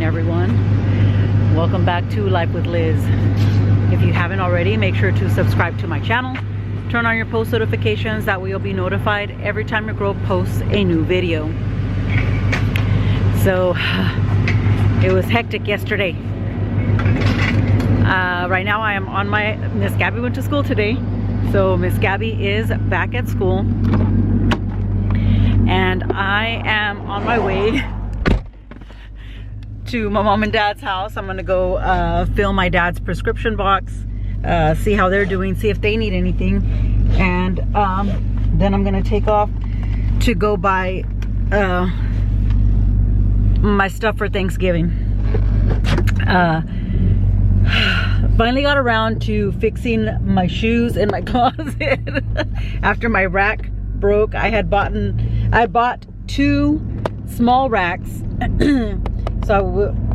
everyone. Welcome back to Life with Liz. If you haven't already, make sure to subscribe to my channel. Turn on your post notifications, that way you'll be notified every time your girl posts a new video. So it was hectic yesterday. Right now I am on my, Miss Gabby went to school today, so Miss Gabby is back at school, and I am on my way to my mom and dad's house. I'm gonna go fill my dad's prescription box, see how they're doing, see if they need anything, and then I'm gonna take off to go buy my stuff for Thanksgiving. Finally got around to fixing my shoes in my closet after my rack broke. I bought two small racks. So I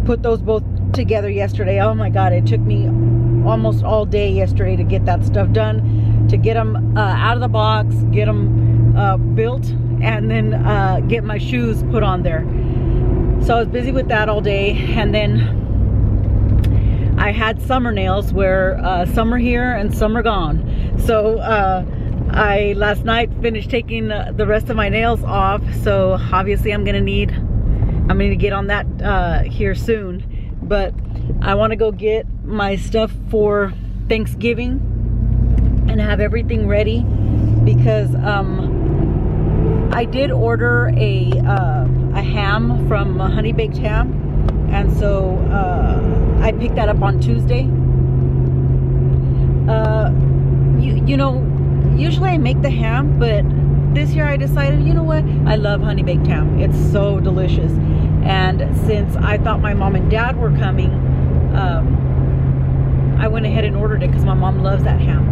put those both together yesterday. Oh my god, it took me almost all day yesterday to get that stuff done, to get them out of the box, get them built, and then get my shoes put on there. So I was busy with that all day, and then I had summer nails where some are here and some are gone. So I last night finished taking the rest of my nails off, so obviously I'm gonna get on that here soon. But I want to go get my stuff for Thanksgiving and have everything ready, because I did order a ham from Honey Baked Ham, and so I picked that up on Tuesday. You know, usually I make the ham, but this year I decided, you know what, I love Honey Baked Ham. It's so delicious. And since I thought my mom and dad were coming, I went ahead and ordered it because my mom loves that ham.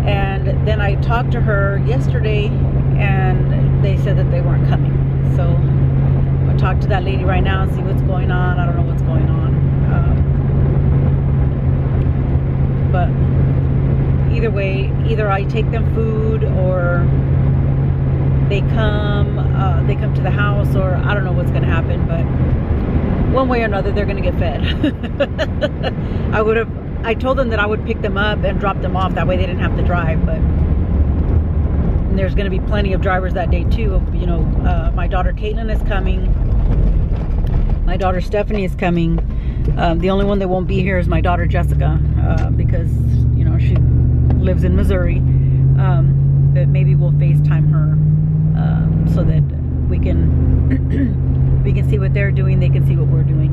And then I talked to her yesterday, and they said that they weren't coming. So I'm gonna talk to that lady right now and see what's going on. I don't know what's going on. But either way, either I take them food, or they come to the house, or I don't know what's gonna happen, but one way or another they're gonna get fed. I told them that I would pick them up and drop them off, that way they didn't have to drive, but there's gonna be plenty of drivers that day too. You know, my daughter Caitlin is coming, my daughter Stephanie is coming. The only one that won't be here is my daughter Jessica, because you know, she lives in Missouri. But maybe we'll FaceTime her, so that we can see what they're doing, they can see what we're doing.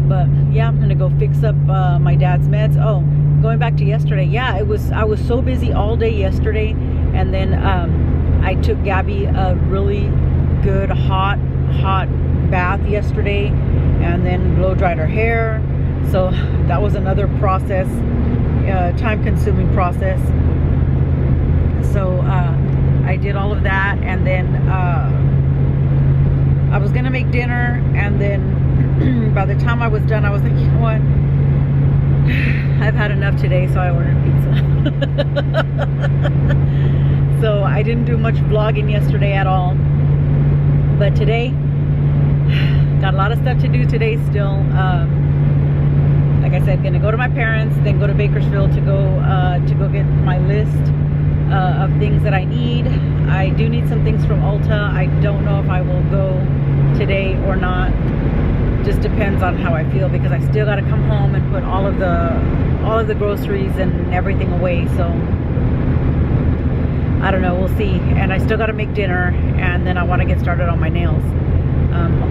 But yeah, I'm gonna go fix up my dad's meds. Oh, going back to yesterday, yeah, I was so busy all day yesterday, and then I took Gabby a really good hot bath yesterday, and then blow dried her hair. So that was another process, time-consuming process. So I did all of that, and then I was gonna make dinner, and then by the time I was done, I was like, you know what, I've had enough today, so I ordered pizza. So I didn't do much vlogging yesterday at all, but today got a lot of stuff to do today still. Like I said, gonna go to my parents, then go to Bakersfield to go get my list of things that I need. I do need some things from Ulta. I don't know if I will go today or not. Just depends on how I feel, because I still got to come home and put all of the groceries and everything away. So I don't know, we'll see. And I still got to make dinner, and then I want to get started on my nails.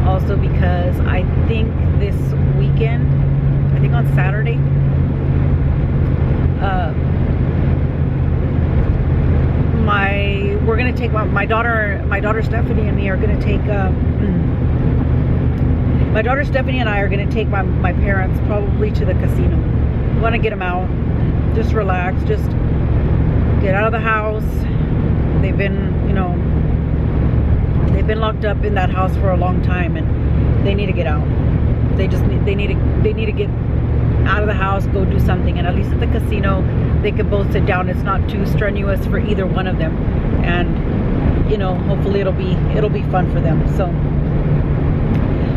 Also because I think this weekend, I think on Saturday, we're gonna take my daughter Stephanie and me are gonna take my daughter Stephanie and I are gonna take my parents probably to the casino. We want to get them out, just relax, just get out of the house. They've been, you know, they've been locked up in that house for a long time, and they need to get out. They need to get out of the house, go do something. And at least at the casino, they could both sit down. It's not too strenuous for either one of them, and you know, hopefully it'll be fun for them. So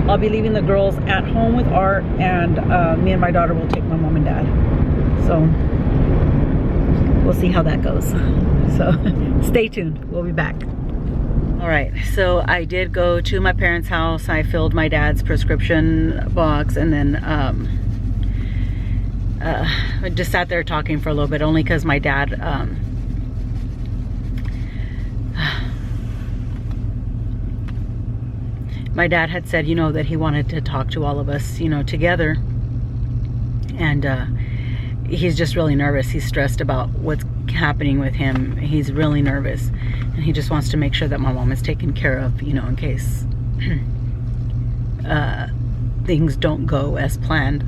I'll be leaving the girls at home with Art, and me and my daughter will take my mom and dad. So we'll see how that goes. So stay tuned. We'll be back. All right, so I did go to my parents' house. I filled my dad's prescription box, and then I just sat there talking for a little bit, only because my dad my dad had said, you know, that he wanted to talk to all of us, you know, together. And he's just really nervous. He's stressed about what's happening with him. He's really nervous. And he just wants to make sure that my mom is taken care of, you know, in case things don't go as planned.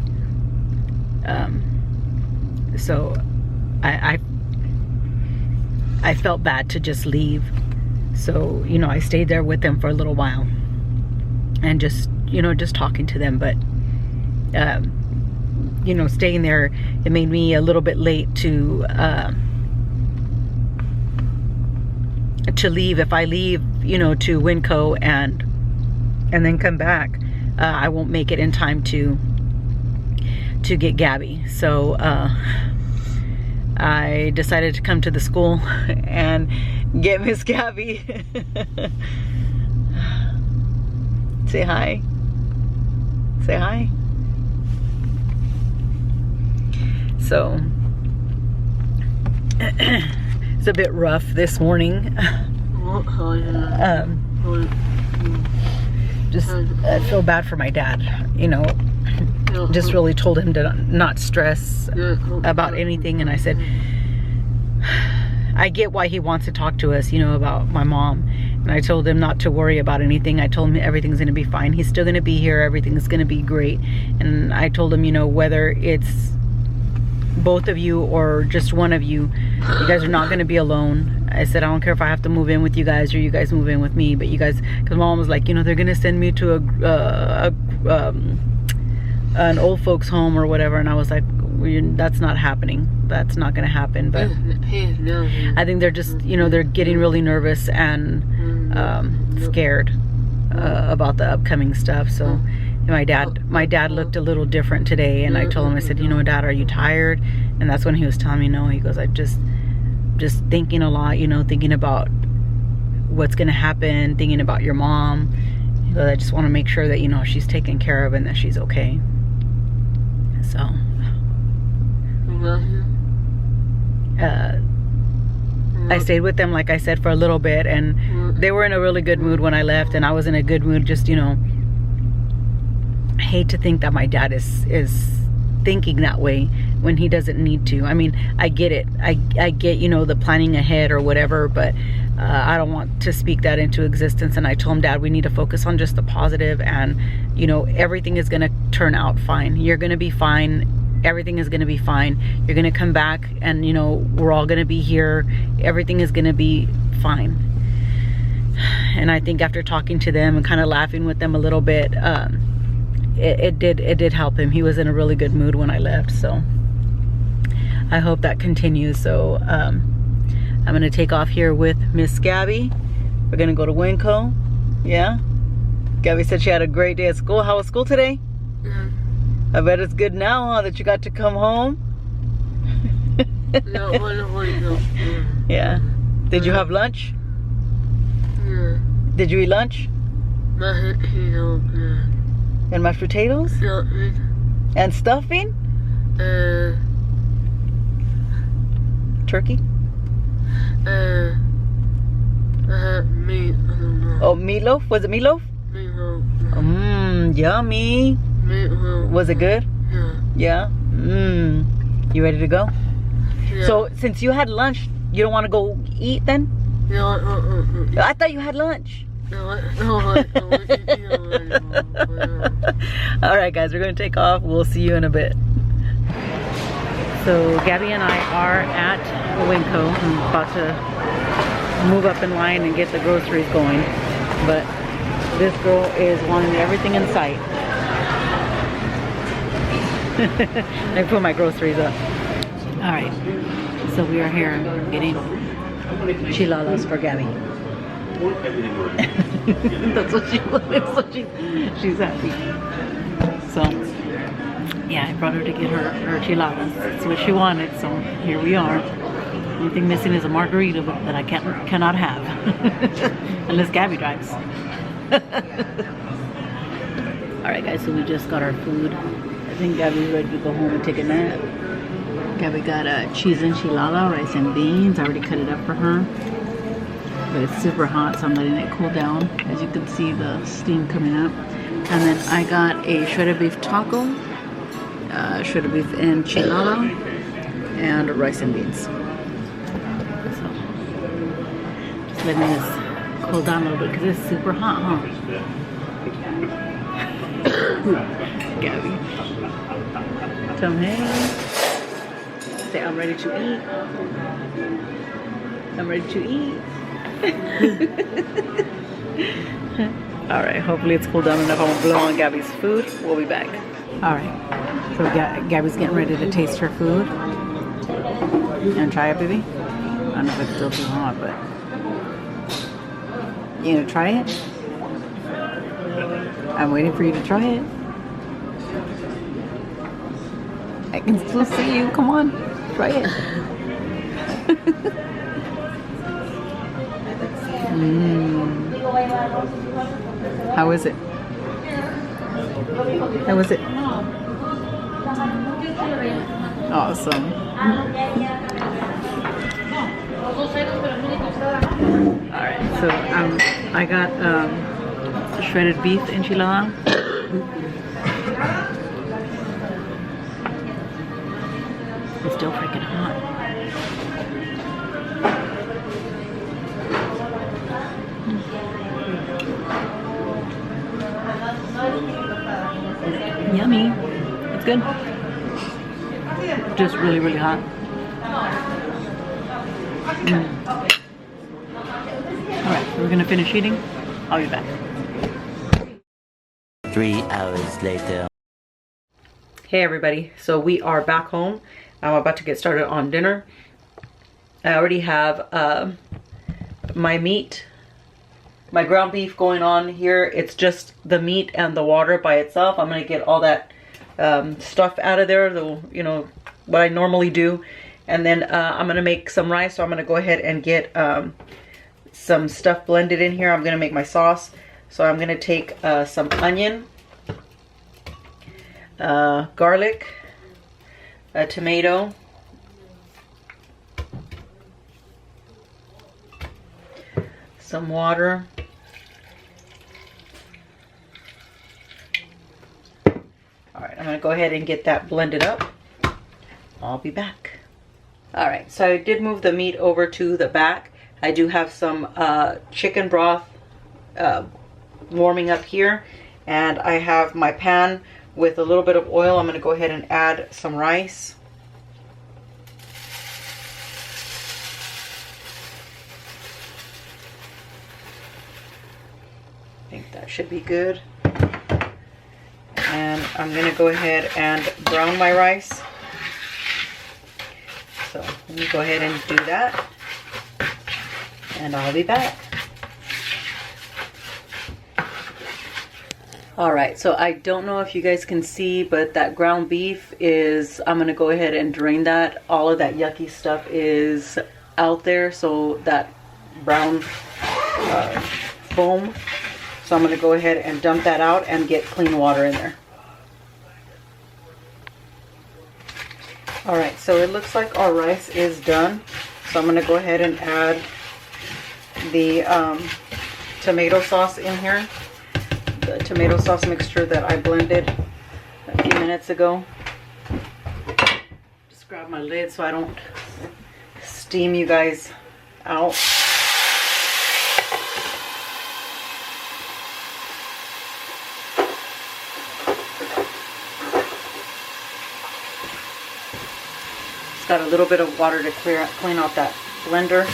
So I felt bad to just leave. So, you know, I stayed there with them for a little while. And just, you know, just talking to them. But, you know, staying there, it made me a little bit late to leave. If I leave, you know, to Winco and then come back, I won't make it in time to get Gabby. So I decided to come to the school and get Miss Gabby. Say hi. Say hi. So it's a bit rough this morning. Just I feel bad for my dad, you know. Just really told him to not stress about anything, and I said I get why he wants to talk to us, you know, about my mom. And I told him not to worry about anything. I told him everything's going to be fine. He's still going to be here. Everything's going to be great. And I told him, you know, whether it's both of you or just one of you, you guys are not going to be alone. I said, I don't care if I have to move in with you guys or you guys move in with me, but you guys, because mom was like, you know, they're going to send me to an old folks home or whatever. And I was like, that's not happening. That's not going to happen. But I think they're just, you know, they're getting really nervous and scared about the upcoming stuff. So my dad looked a little different today, and I told him, I said, you know, Dad, are you tired? And that's when he was telling me no. He goes, I just thinking a lot, you know, thinking about what's going to happen, thinking about your mom. He goes, I just want to make sure that, you know, she's taken care of and that she's okay. So I stayed with them, like I said, for a little bit, and they were in a really good mood when I left, and I was in a good mood. Just, you know, I hate to think that my dad is thinking that way when he doesn't need to. I mean, I get it. I get, you know, the planning ahead or whatever, but I don't want to speak that into existence. And I told him, Dad, we need to focus on just the positive, and, you know, everything is going to turn out fine. You're going to be fine. Everything is going to be fine. You're going to come back, and, you know, we're all going to be here. Everything is going to be fine. And I think after talking to them and kind of laughing with them a little bit, it did help him. He was in a really good mood when I left. So I hope that continues. So I'm going to take off here with Miss Gabby. We're going to go to Winco. Yeah? Gabby said she had a great day at school. How was school today? I bet it's good now, huh, that you got to come home. Yeah. Did you have lunch? Yeah. Did you eat lunch? And mashed potatoes? And stuffing? Turkey? Meat. Oh, meatloaf? Was it meatloaf? Yummy. Was it good? Yeah. You ready to go? Yeah. So since you had lunch, you don't want to go eat then? I thought you had lunch. Alright guys, we're going to take off. We'll see you in a bit. So Gabby and I are at Winco. I'm about to move up in line and get the groceries going. But this girl is wanting everything in sight. I put my groceries up. Alright, so we are here getting chilalas for Gabby. That's what she wanted, so she's happy. So, yeah, I brought her to get her chiladas. That's what she wanted, so here we are. The only thing missing is a margarita that I cannot have. Unless Gabby drives. Alright guys, so we just got our food. I think Gabby's ready to go home and take a nap. Gabby got a cheese enchilada, rice and beans. I already cut it up for her. But it's super hot, so I'm letting it cool down. As you can see, the steam coming up. And then I got a shredded beef taco, shredded beef enchilada, and rice and beans. So, just letting this cool down a little bit because it's super hot, huh? Gabby. Come here. Say, I'm ready to eat. I'm ready to eat. Alright, hopefully it's cooled down enough. I won't blow on Gabby's food. We'll be back. Alright, so Gabby's getting ready to taste her food. And try it, baby? I don't know if it's still too hot, but you gonna try it? I'm waiting for you to try it. I can still see you. Come on, try it. How is it? How is it? Awesome. Alright, so I got shredded beef enchilada. It's still freaking hot. Yummy. It's good. Just really, really hot. Alright, we're gonna finish eating. I'll be back. 3 hours later. Hey everybody, so we are back home. I'm about to get started on dinner. I already have my meat, my ground beef going on here. It's just the meat and the water by itself. I'm gonna get all that stuff out of there, you know, what I normally do. And then I'm gonna make some rice, so I'm gonna go ahead and get some stuff blended in here. I'm gonna make my sauce. So I'm gonna take some onion, garlic, a tomato, some water, alright, I'm gonna go ahead and get that blended up. I'll be back. Alright, so I did move the meat over to the back. I do have some chicken broth warming up here, and I have my pan with a little bit of oil. I'm going to go ahead and add some rice. I think that should be good. And I'm going to go ahead and brown my rice. So let me go ahead and do that, and I'll be back. Alright, so I don't know if you guys can see, but that ground beef is, I'm going to go ahead and drain that. All of that yucky stuff is out there, so that brown foam. So I'm going to go ahead and dump that out and get clean water in there. Alright, so it looks like our rice is done. So I'm going to go ahead and add the tomato sauce in here. The tomato sauce mixture that I blended a few minutes ago. Just grab my lid so I don't steam you guys out. Just got a little bit of water to clean out that blender.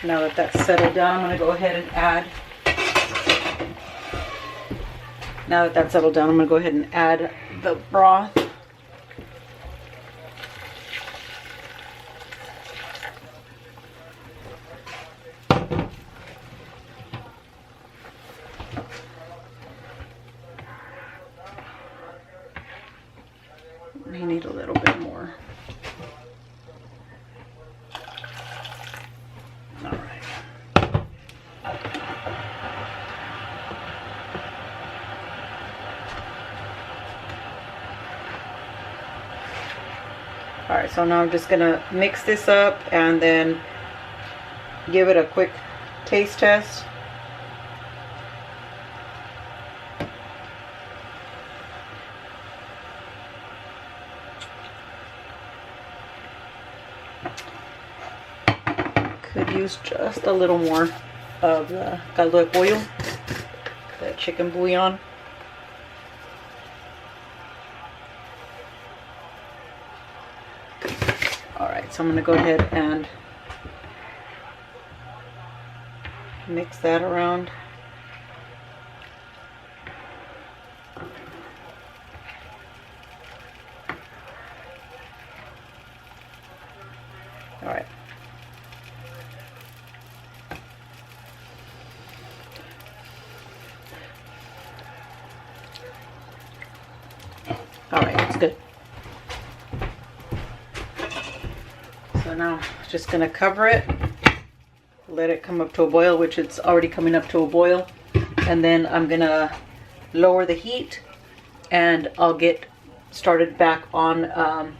Now that that's settled down, I'm going to go ahead and add. Now that that's settled down, I'm going to go ahead and add the broth. We need a little bit more. All right. All right, so now I'm just gonna mix this up and then give it a quick taste test. Could use just a little more of the caldo de pollo, the chicken bouillon. Alright, so I'm going to go ahead and mix that around. Alright. Alright, that's good. So now just going to cover it, let it come up to a boil, which it's already coming up to a boil, and then I'm going to lower the heat and I'll get started back on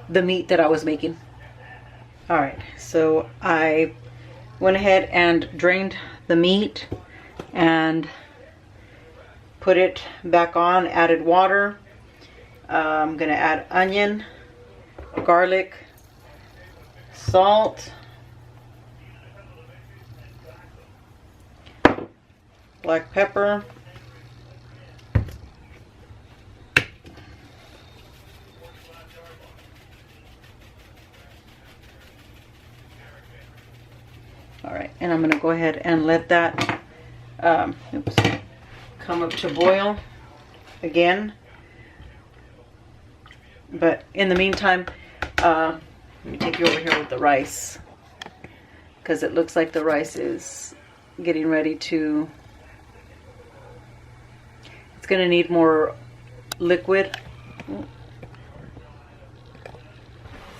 the meat that I was making. Alright, so I went ahead and drained the meat and put it back on, added water. I'm going to add onion, garlic, salt, black pepper, all right, and I'm going to go ahead and let that come up to boil again. But in the meantime, let me take you over here with the rice, because it looks like the rice is getting ready to, it's going to need more liquid.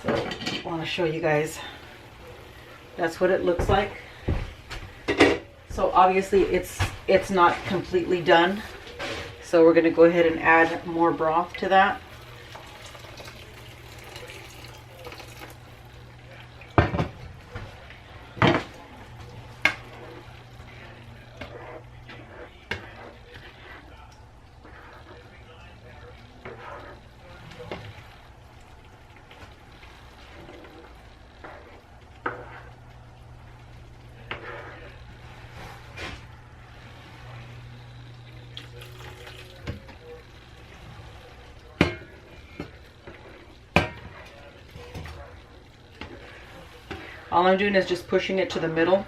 So I want to show you guys, that's what it looks like. So obviously it's not completely done, so we're going to go ahead and add more broth to that. All I'm doing is just pushing it to the middle.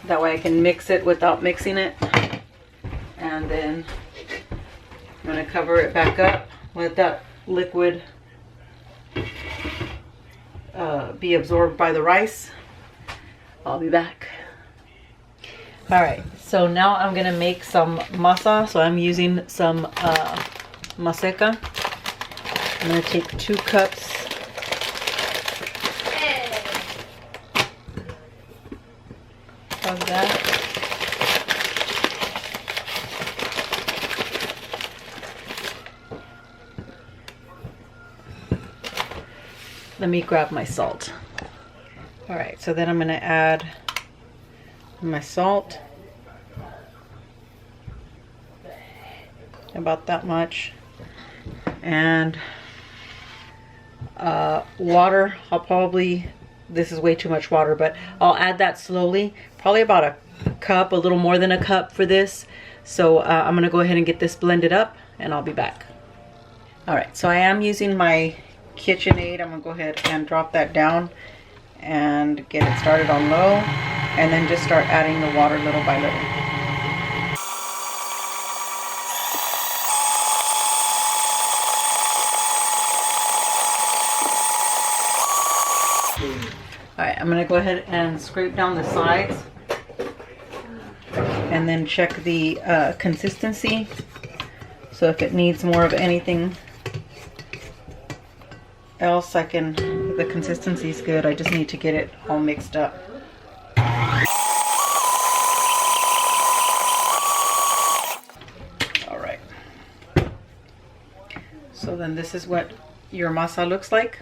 That way I can mix it without mixing it. And then I'm going to cover it back up, let that liquid be absorbed by the rice. I'll be back. Alright, so now I'm going to make some masa. So I'm using some maseca. I'm going to take 2 cups of that. Let me grab my salt. Alright, so then I'm going to add my salt. About that much. And water. I'll probably, this is way too much water, but I'll add that slowly. Probably about a cup, a little more than a cup for this. So I'm going to go ahead and get this blended up and I'll be back. Alright, so I am using my KitchenAid. I'm gonna go ahead and drop that down and get it started on low, and then just start adding the water little by little. Alright, I'm gonna go ahead and scrape down the sides and then check the consistency. So if it needs more of anything else, I can, if the consistency is good, I just need to get it all mixed up. Alright. So then this is what your masa looks like.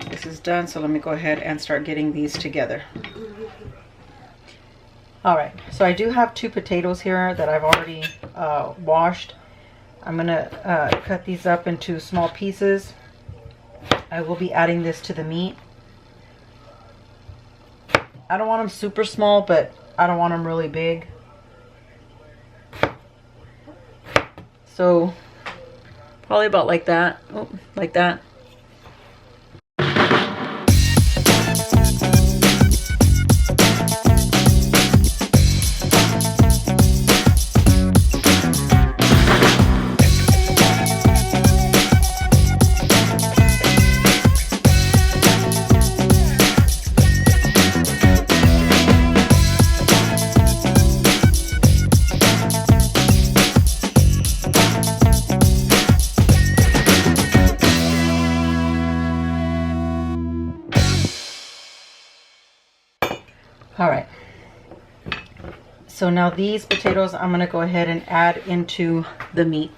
This is done, so let me go ahead and start getting these together. Alright, so I do have 2 potatoes here that I've already washed. I'm gonna cut these up into small pieces. I will be adding this to the meat. I don't want them super small, but I don't want them really big. So probably about like that. Oh, like that. Alright, so now these potatoes I'm going to go ahead and add into the meat.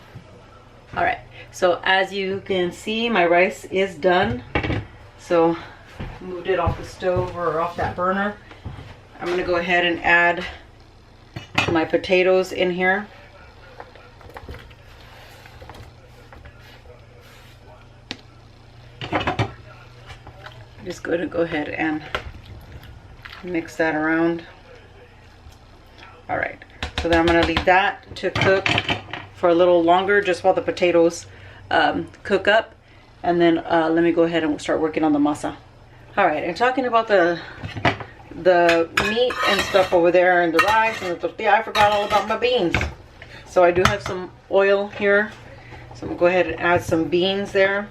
Alright, so as you can see, my rice is done. So moved it off the stove or off that burner. I'm going to go ahead and add my potatoes in here. Just going to go ahead and mix that around. All right, so then I'm going to leave that to cook for a little longer, just while the potatoes cook up, and then let me go ahead and we'll start working on the masa. All right, and talking about the meat and stuff over there, and the rice and the tortilla, I forgot all about my beans. So I do have some oil here, so I'm gonna go ahead and add some beans there.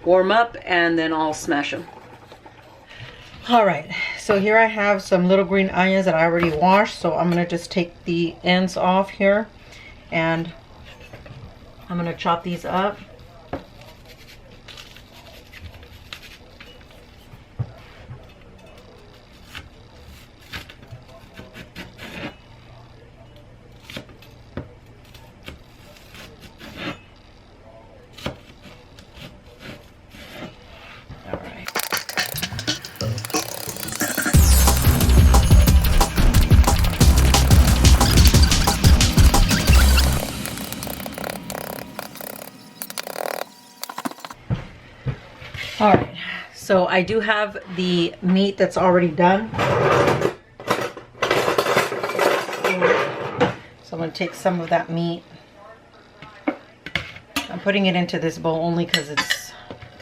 Warm up, and then I'll smash them. All right, so here I have some little green onions that I already washed, so I'm gonna just take the ends off here, and I'm gonna chop these up. All right, so I do have the meat that's already done. So I'm going to take some of that meat. I'm putting it into this bowl only because it's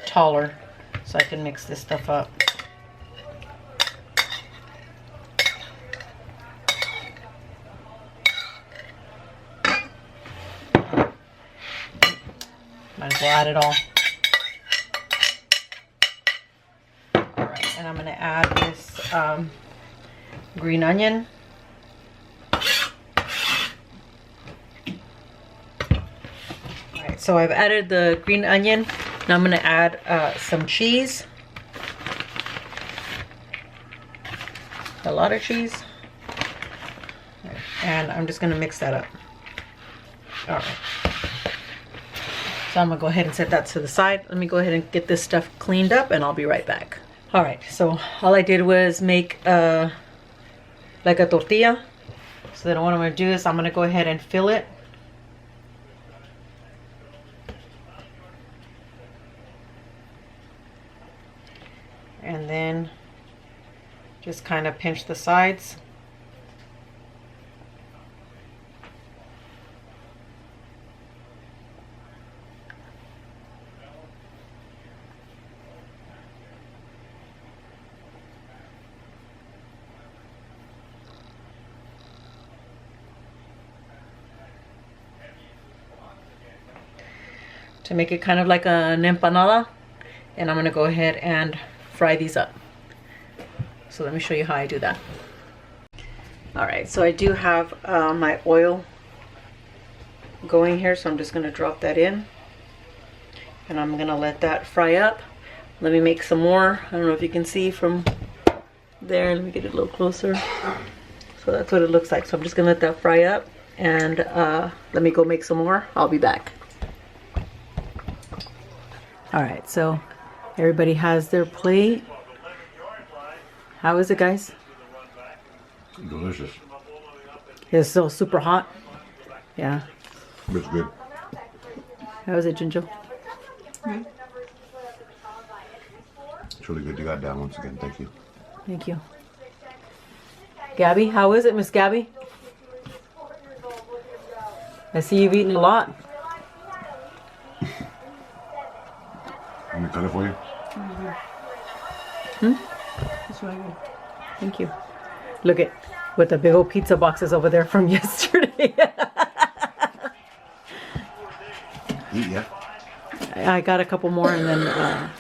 taller, so I can mix this stuff up. Might as well add it all. And I'm going to add this green onion. Alright, so I've added the green onion. Now I'm going to add some cheese. A lot of cheese. And I'm just going to mix that up. Alright. So I'm gonna go ahead and set that to the side. Let me go ahead and get this stuff cleaned up and I'll be right back. All right, so all I did was make like a tortilla. So then what I'm gonna do is I'm gonna go ahead and fill it. And then just kind of pinch the sides. To make it kind of like an empanada. And I'm gonna go ahead and fry these up. So let me show you how I do that. All right, so I do have my oil going here, so I'm just gonna drop that in. And I'm gonna let that fry up. Let me make some more. I don't know if you can see from there. Let me get it a little closer. So that's what it looks like. So I'm just gonna let that fry up and let me go make some more. I'll be back. All right, so everybody has their plate. How is it, guys? Delicious. It's still super hot. Yeah. It's good. How is it, Ginger? It's really good. You got that once again. Thank you. Thank you. Gabby, how is it, Miss Gabby? I see you've eaten a lot. Let me cut it for you. That's really good. Thank you. Look at with the big old pizza boxes over there from yesterday. Eat, yeah. I got a couple more and then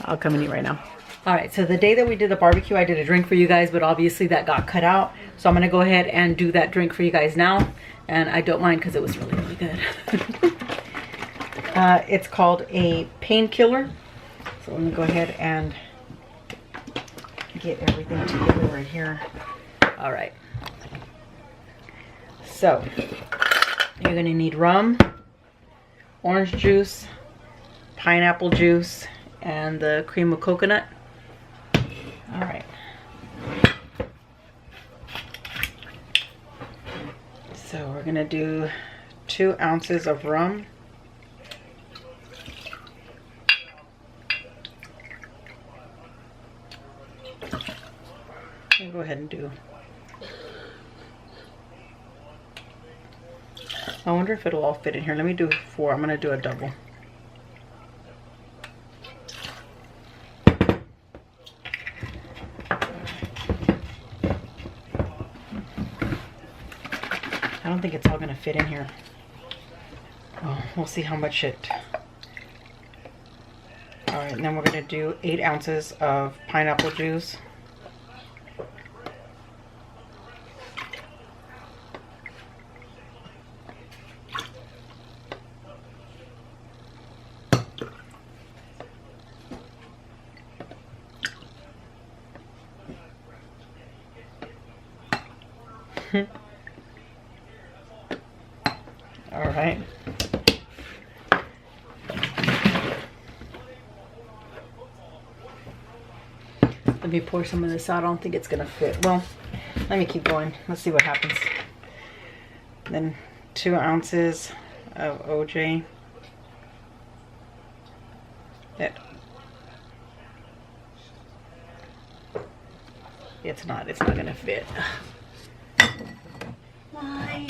I'll come and eat right now. All right, so the day that we did the barbecue, I did a drink for you guys, but obviously that got cut out. So I'm gonna go ahead and do that drink for you guys now. And I don't mind because it was really, really good. It's called a Painkiller. So let me go ahead and get everything together right here. All right. So you're gonna need rum, orange juice, pineapple juice, and the cream of coconut. All right. So we're gonna do 2 ounces of rum. I'll go ahead and do. I wonder if it'll all fit in here. Let me do 4. I'm gonna do a double. I don't think it's all gonna fit in here. Oh, we'll see how much it. All right, and then we're gonna do 8 ounces of pineapple juice. All right. Let me pour some of this out. I don't think it's gonna fit. Well, let me keep going. Let's see what happens. Then 2 ounces of OJ. It's not gonna fit. Why?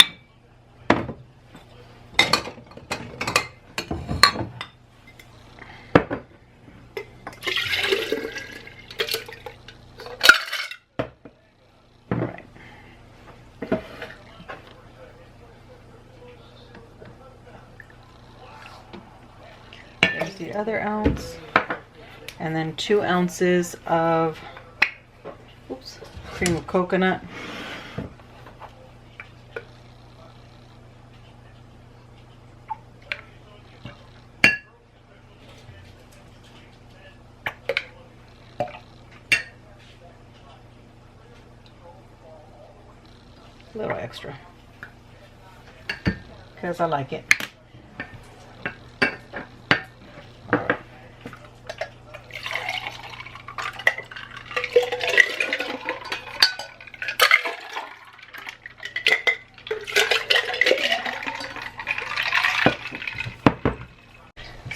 There's the other ounce. And then 2 ounces of cream of coconut. A little extra because I like it.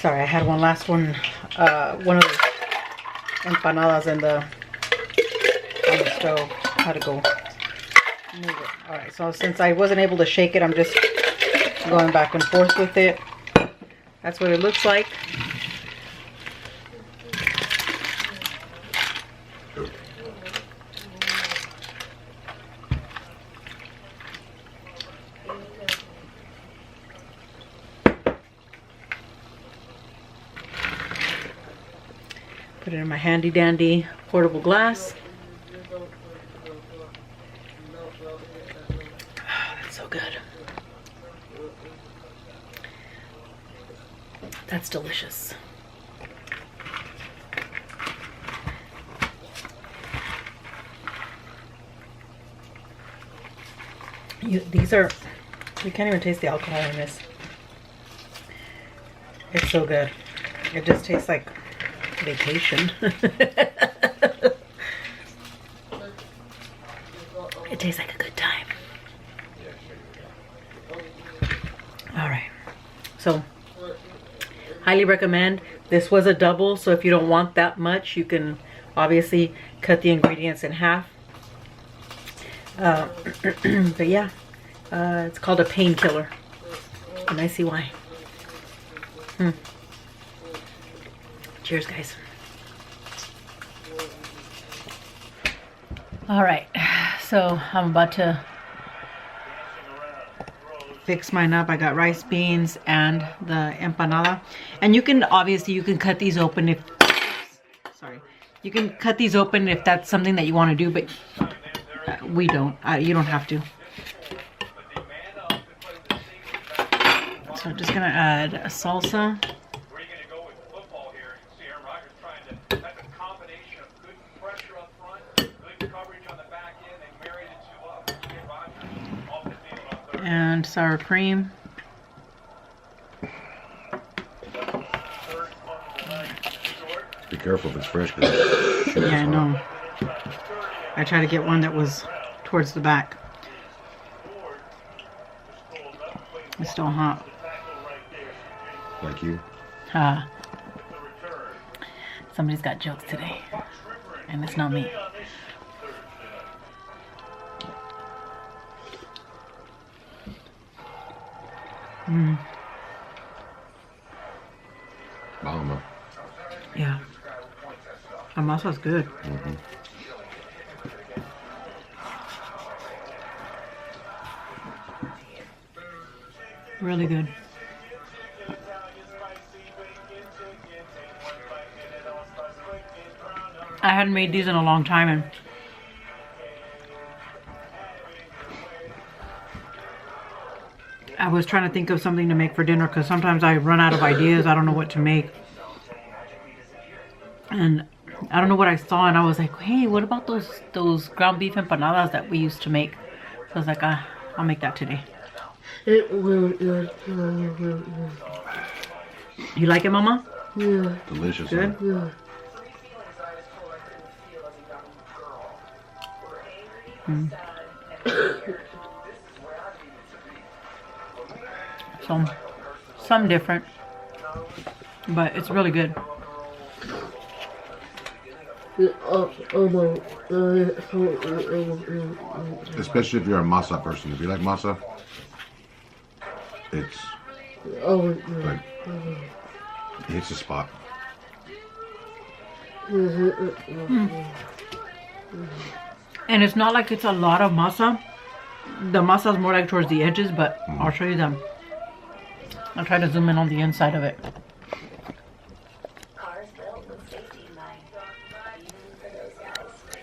Sorry, I had one last one. One of the empanadas on the stove. How to go move it. All right. So since I wasn't able to shake it, I'm just going back and forth with it. That's what it looks like. Put it in my handy dandy portable glass. Oh, that's so good. That's delicious. These are, you can't even taste the alcohol in this. It's so good. It just tastes like vacation. It tastes like a good time. All right. So, highly recommend. This was a double, so if you don't want that much, you can obviously cut the ingredients in half. But yeah, it's called a painkiller, and I see why. Cheers, guys. All right, so I'm about to fix mine up. I got rice, beans, and the empanada. And you can, obviously, you can cut these open if, sorry, you can cut these open if that's something that you want to do, but we don't. You don't have to. So I'm just gonna add a salsa. And sour cream. Be careful if it's fresh. Yeah, I know. I tried to get one that was towards the back. It's still hot. Like you. Somebody's got jokes today, and it's not me. Mama. Yeah. The masa's good. Really good. I hadn't made these in a long time, and I was trying to think of something to make for dinner because sometimes I run out of ideas. I don't know what to make. And I don't know what I saw, and I was like, hey, what about those ground beef empanadas that we used to make? So I was like, I'll make that today. You like it, Mama? Yeah. Delicious. Good? Huh? Yeah. Some different, but it's really good. Especially if you're a masa person. If you like masa, it's like it hits the spot. And it's not like it's a lot of masa. The masa is more like towards the edges, but I'll show you them. I'll try to zoom in on the inside of it.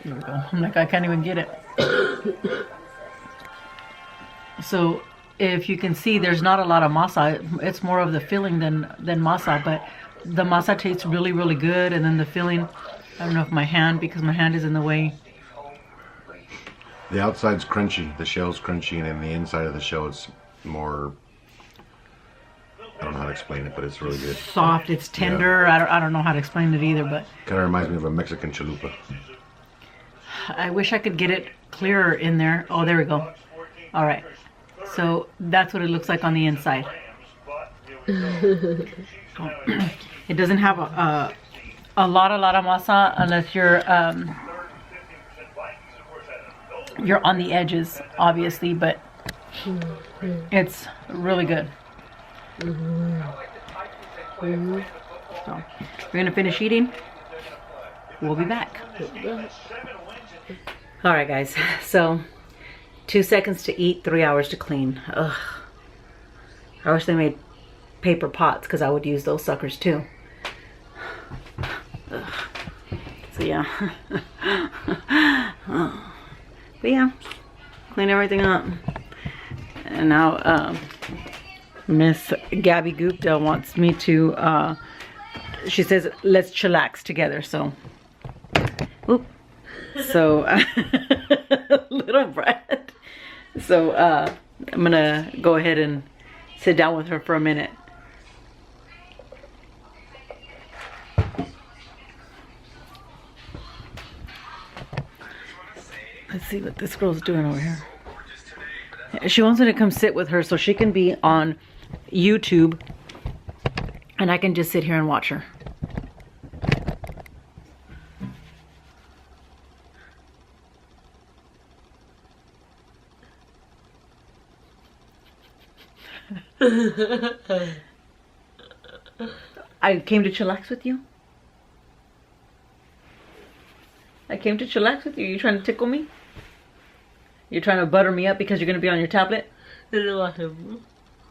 There we go. I'm like, I can't even get it. So if you can see, there's not a lot of masa. It's more of the filling than masa, but the masa tastes really, really good. And then the filling, I don't know if my hand, because my hand is in the way. The outside's crunchy, the shell's crunchy, and then the inside of the shell is more, I don't know how to explain it, but it's really good. Soft, it's tender. Yeah. I don't know how to explain it either, but kind of reminds me of a Mexican chalupa. I wish I could get it clearer in there. Oh, there we go. All right. So that's what it looks like on the inside. It doesn't have a lot of masa unless you're on the edges, obviously, but it's really good. So we're gonna finish eating. We'll be back. All right, guys. So 2 seconds to eat, 3 hours to clean. Ugh. I wish they made paper pots because I would use those suckers too. Ugh. So yeah. But yeah, clean everything up. And now Miss Gabby Gupta wants me to, she says, let's chillax together. So, oop. So, little brat. So, I'm gonna go ahead and sit down with her for a minute. Let's see what this girl's doing over here. She wants me to come sit with her so she can be on YouTube and I can just sit here and watch her. I came to chillax with you. I came to chillax with you. You trying to tickle me? You're trying to butter me up because you're going to be on your tablet?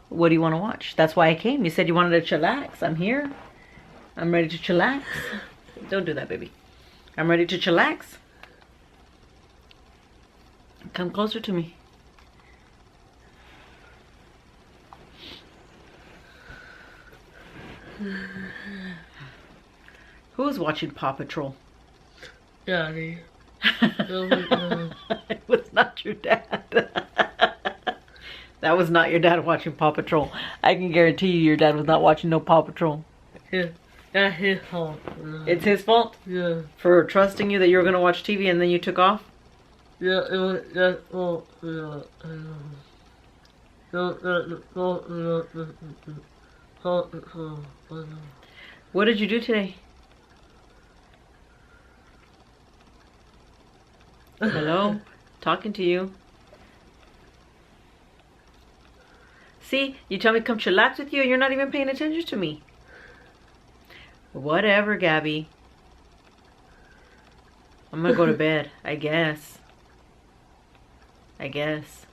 What do you want to watch? That's why I came. You said you wanted to chillax. I'm here. I'm ready to chillax. Don't do that, baby. I'm ready to chillax. Come closer to me. Who is watching Paw Patrol? Daddy. It was not your dad. That was not your dad watching Paw Patrol. I can guarantee you your dad was not watching no Paw Patrol. Yeah, that's his fault. It's his fault? Yeah. For trusting you that you were going to watch TV and then you took off? Yeah, it was that fault. Yeah. What did you do today? Hello? Talking to you. See, you tell me to come chillax with you and you're not even paying attention to me. Whatever, Gabby. I'm gonna go to bed, I guess. I guess.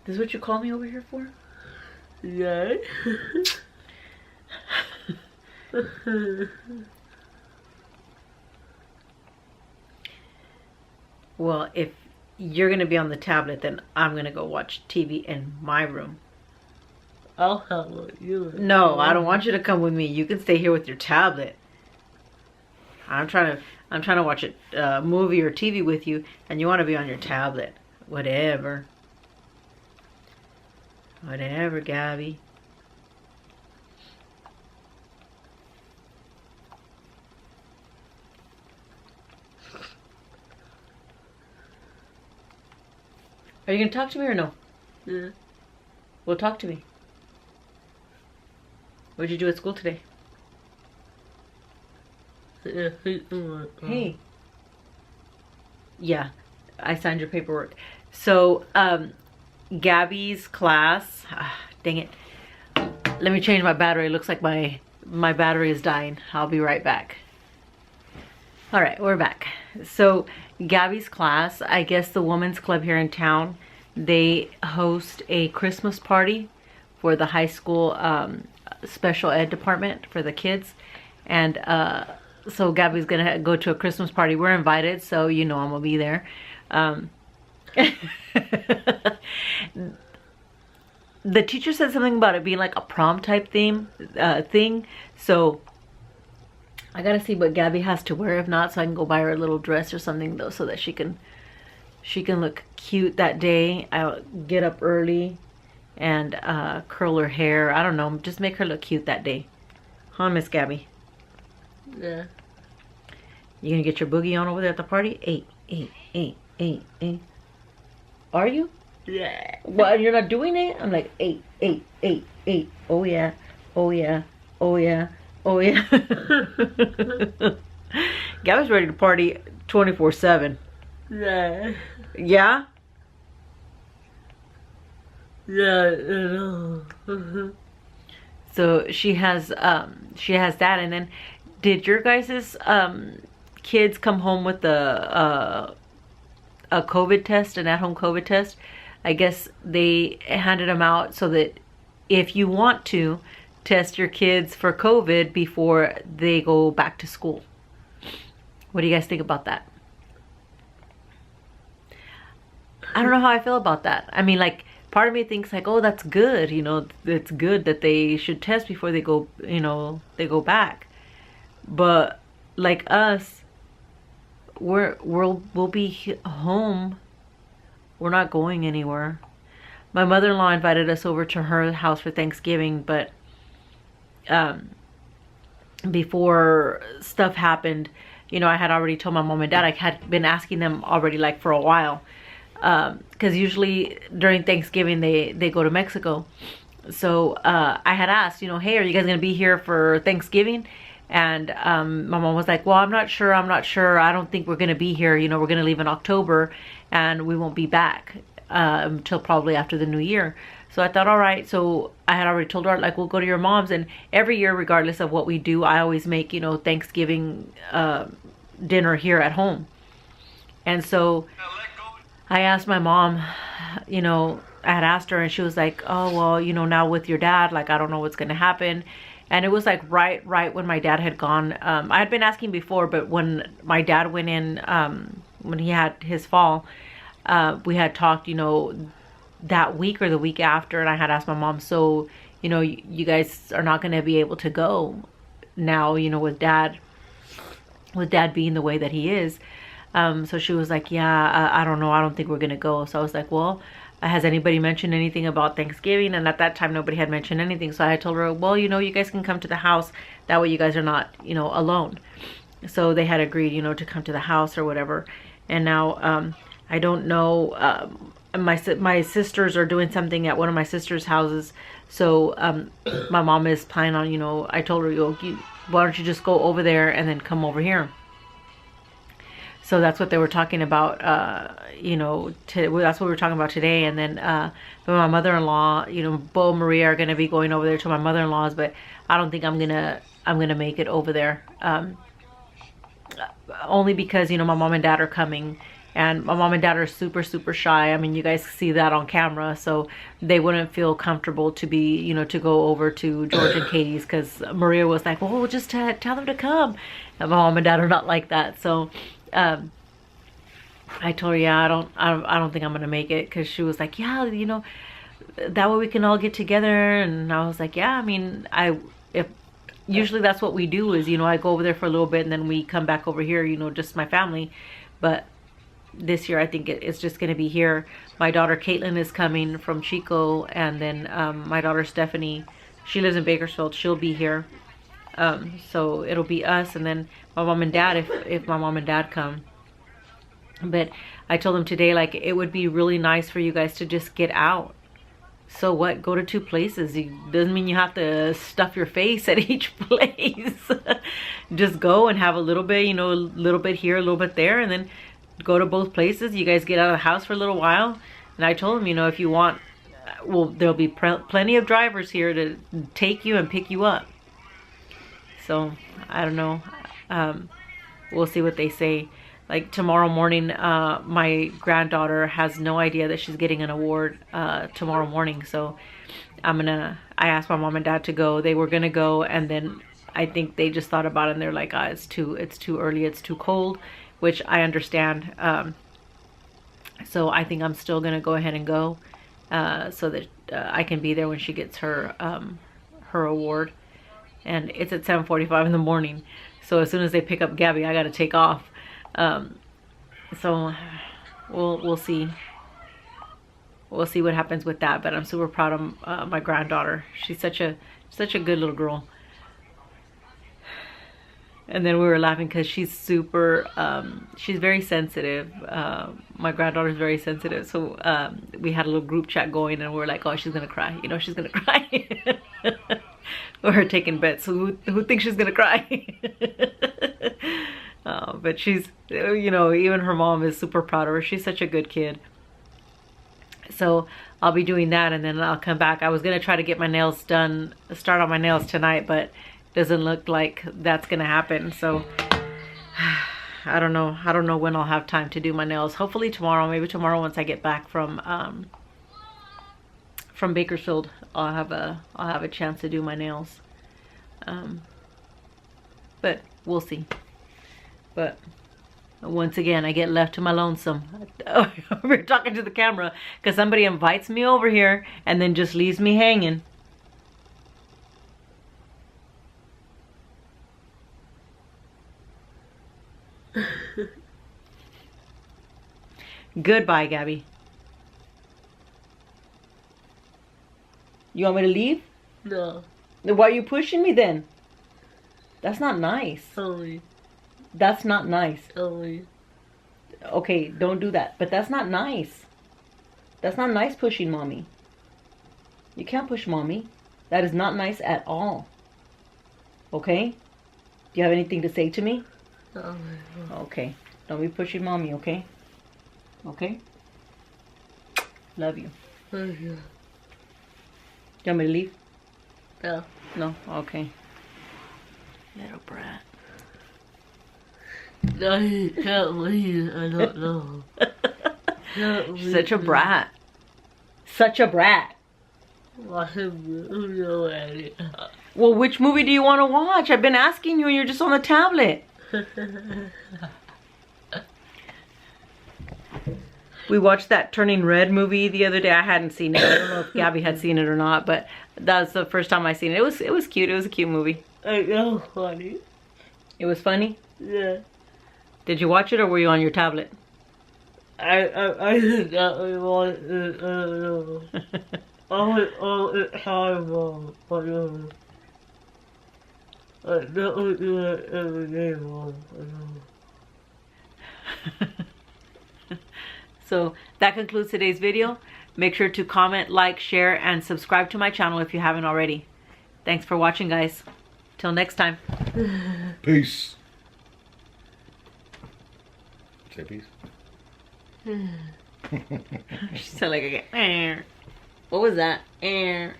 This is what you call me over here for? Yeah. Well, if you're gonna be on the tablet, then I'm gonna go watch TV in my room. I'll come with you. No, I don't want you to come with me. You can stay here with your tablet. I'm trying to watch a movie or TV with you, and you want to be on your tablet. Whatever. Whatever, Gabby. Are you gonna talk to me or no? Yeah. Well, talk to me. What did you do at school today? Yeah. Hey. Yeah, I signed your paperwork. So, Gabby's class, dang it. Let me change my battery. It looks like my battery is dying. I'll be right back. All right, we're back. So Gabby's class, I guess the women's club here in town, they host a Christmas party for the high school special ed department for the kids. And so Gabby's gonna go to a Christmas party. We're invited, so you know I'm gonna be there. The teacher said something about it being like a prom type thing. So I gotta see what Gabby has to wear. If not, so I can go buy her a little dress or something though, so that she can look cute that day. I'll get up early and curl her hair. I don't know, just make her look cute that day. Huh, Miss Gabby? Yeah. You gonna get your boogie on over there at the party? Eight. Are you? Yeah. What, you're not doing it? I'm like, eight. Oh yeah. Oh yeah. Oh yeah. Oh yeah. Gabby's ready to party 24/7. Yeah. Yeah? Yeah. Mhm. So she has that. And then did your guys's kids come home with a COVID test, an at-home COVID test? I guess they handed them out so that if you want to test your kids for COVID before they go back to school. What do you guys think about that? I don't know how I feel about that. I mean, like, part of me thinks like, oh, that's good. You know, it's good that they should test before they go, you know, they go back. But like us, we'll be home. We're not going anywhere. My mother-in-law invited us over to her house for Thanksgiving, but before stuff happened, you know, I had already told my mom and dad. I had been asking them already, like, for a while, because usually during Thanksgiving they go to Mexico. So I had asked, you know, hey, are you guys gonna be here for Thanksgiving? And my mom was like, well, I'm not sure. I don't think we're gonna be here. You know, we're gonna leave in October and we won't be back until probably after the new year. So I thought, all right. So I had already told her, like, we'll go to your mom's. And every year, regardless of what we do, I always make, you know, Thanksgiving dinner here at home. And so I asked my mom, you know, I had asked her, and she was like, oh, well, you know, now with your dad, like, I don't know what's going to happen. And it was like right when my dad had gone. I had been asking before, but when my dad went in, when he had his fall, we had talked, you know, that week or the week after, and I had asked my mom, so, you know, you guys are not going to be able to go now, you know, with dad being the way that he is. So she was like, yeah, I don't know. I don't think we're going to go. So I was like, well, has anybody mentioned anything about Thanksgiving? And at that time, nobody had mentioned anything. So I told her, well, you know, you guys can come to the house. That way you guys are not, you know, alone. So they had agreed, you know, to come to the house or whatever. And now I don't know, my sisters are doing something at one of my sister's houses. So my mom is planning on, you know, I told her, why don't you just go over there and then come over here? So that's what they were talking about, you know, that's what we were talking about today. And then my mother-in-law, you know, Bo and Maria are going to be going over there to my mother-in-law's, but I don't think I'm going to make it over there. Only because, you know, my mom and dad are coming, and my mom and dad are super, super shy. I mean, you guys see that on camera, so they wouldn't feel comfortable to be, you know, to go over to George and Katie's, because Maria was like, well, just tell them to come. And my mom and dad are not like that. So I told her, yeah, I don't think I'm gonna make it, because she was like, yeah, you know, that way we can all get together. And I was like, yeah, I mean, usually that's what we do is, you know, I go over there for a little bit and then we come back over here, you know, just my family. But this year I think it's just gonna be here. My daughter Caitlin is coming from Chico, and then my daughter Stephanie, she lives in Bakersfield, she'll be here. So it'll be us, and then my mom and dad if my mom and dad come. But I told them today, like, it would be really nice for you guys to just get out. So what? Go to 2 places. It doesn't mean you have to stuff your face at each place. Just go and have a little bit, you know, a little bit here, a little bit there, and then go to both places. You guys get out of the house for a little while. And I told them, you know, if you want, well, there'll be plenty of drivers here to take you and pick you up. So I don't know. We'll see what they say. Like tomorrow morning, my granddaughter has no idea that she's getting an award tomorrow morning. So I asked my mom and dad to go. They were gonna go, and then I think they just thought about it and they're like, it's too early, it's too cold, which I understand. So I think I'm still gonna go ahead and go, so that I can be there when she gets her award. And it's at 7:45 in the morning. So as soon as they pick up Gabby, I gotta take off. So we'll see. We'll see what happens with that. But I'm super proud of my granddaughter. She's such a good little girl. And then we were laughing because she's super, she's very sensitive. My granddaughter's very sensitive. So we had a little group chat going and we're like, oh, she's going to cry. You know, she's going to cry. We're taking bets. Who thinks she's going to cry? But she's, you know, even her mom is super proud of her. She's such a good kid. So I'll be doing that and then I'll come back. I was going to try to get my nails done, start on my nails tonight, but doesn't look like that's gonna happen. So I don't know when I'll have time to do my nails. Hopefully tomorrow, maybe tomorrow once I get back from Bakersfield, I'll have a chance to do my nails. But we'll see. But once again, I get left to my lonesome. We're talking to the camera because somebody invites me over here and then just leaves me hanging. Goodbye, Gabby. You want me to leave? No. Why are you pushing me then? That's not nice. Sorry. That's not nice. Sorry. Okay, don't do that. But that's not nice. That's not nice pushing mommy. You can't push mommy. That is not nice at all. Okay? Do you have anything to say to me? Sorry. Okay. Don't be pushing mommy, okay? Okay? Love you. Thank you. You want me to leave? No. No? Okay. Little brat. I can't leave. I don't know. Can't leave. Such a brat. Such a brat. Watch a movie already. Well, which movie do you want to watch? I've been asking you and you're just on the tablet. We watched that Turning Red movie the other day. I hadn't seen it. I don't know if Gabby had seen it or not, but that was the first time I seen it. It was cute. It was a cute movie. I know, funny. It was funny. Yeah. Did you watch it or were you on your tablet? I did not want it. I don't know. It's horrible. Whatever. I don't do it every day, Mom. I know. So that concludes today's video. Make sure to comment, like, share, and subscribe to my channel if you haven't already. Thanks for watching, guys. Till next time. Peace. Say peace. She sounded like a... What was that? Say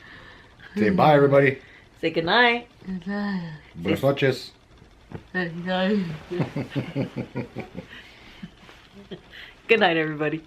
bye, everybody. Say goodnight. Good night. Buenas noches. Good night. Good night, everybody.